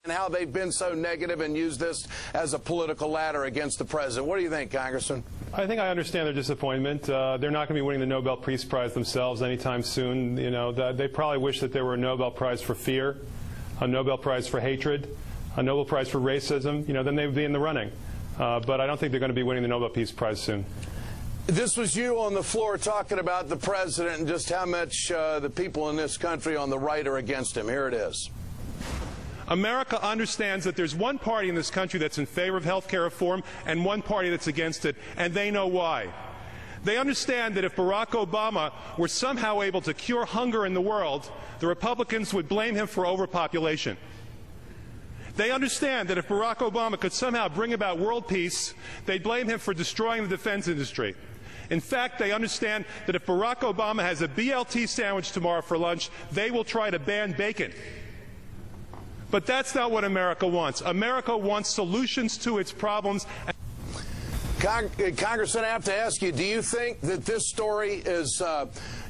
and how they've been so negative and used this as a political ladder against the president. What do you think, Congressman? I think I understand their disappointment. They're not going to be winning the Nobel Peace Prize themselves anytime soon. You know, they probably wish that there were a Nobel Prize for fear, a Nobel Prize for hatred, a Nobel Prize for racism. You know, then they would be in the running. But I don't think they're going to be winning the Nobel Peace Prize soon. This was you on the floor talking about the president and just how much the people in this country on the right are against him. Here it is. America understands that there's one party in this country that's in favor of health care reform and one party that's against it, and they know why. They understand that if Barack Obama were somehow able to cure hunger in the world, the Republicans would blame him for overpopulation. They understand that if Barack Obama could somehow bring about world peace, they'd blame him for destroying the defense industry. In fact, they understand that if Barack Obama has a BLT sandwich tomorrow for lunch, they will try to ban bacon. But that's not what America wants. America wants solutions to its problems. Congressman, I have to ask you, do you think that this story is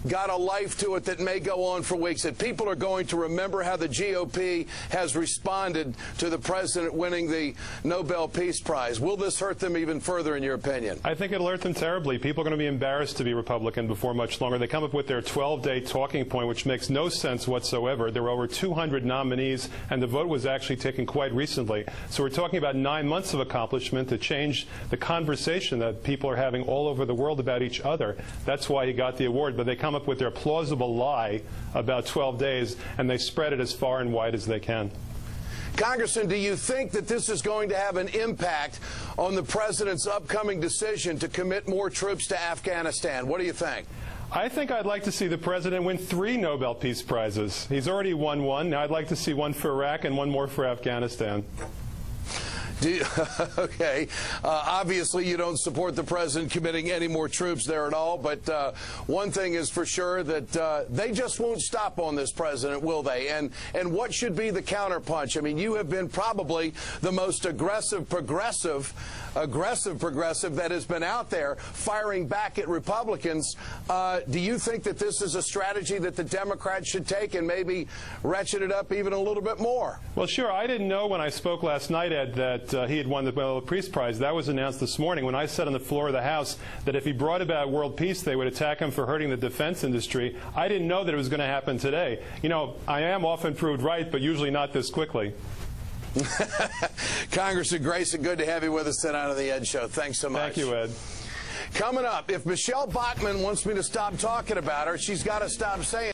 got a life to it that may go on for weeks, that people are going to remember how the GOP has responded to the president winning the Nobel Peace Prize? Will this hurt them even further, in your opinion? I think it'll hurt them terribly. People are going to be embarrassed to be Republican before much longer. They come up with their 12-day talking point, which makes no sense whatsoever. There were over 200 nominees, and the vote was actually taken quite recently. So we're talking about 9 months of accomplishment to change the conversation that people are having all over the world about each other. That's why he got the award. But they come up with their plausible lie about 12 days, and they spread it as far and wide as they can. Congressman, do you think that this is going to have an impact on the president's upcoming decision to commit more troops to Afghanistan? What do you think? I think I'd like to see the president win 3 Nobel Peace Prizes. He's already won 1. Now I'd like to see 1 for Iraq and 1 more for Afghanistan. Okay. Obviously, you don't support the president committing any more troops there at all, but one thing is for sure, that they just won't stop on this president, will they? And what should be the counterpunch? I mean, you have been probably the most aggressive progressive that has been out there firing back at Republicans. Do you think that this is a strategy that the Democrats should take and maybe ratchet it up even a little bit more? Well, sure. I didn't know when I spoke last night, Ed, that he had won the Nobel Peace Prize. That was announced this morning when I said on the floor of the House that if he brought about world peace, they would attack him for hurting the defense industry. I didn't know that it was going to happen today. You know, I am often proved right, but usually not this quickly. Congressman Grayson, good to have you with us tonight on the Ed Show. Thanks so much. Thank you, Ed. Coming up, if Michelle Bachmann wants me to stop talking about her, she's got to stop saying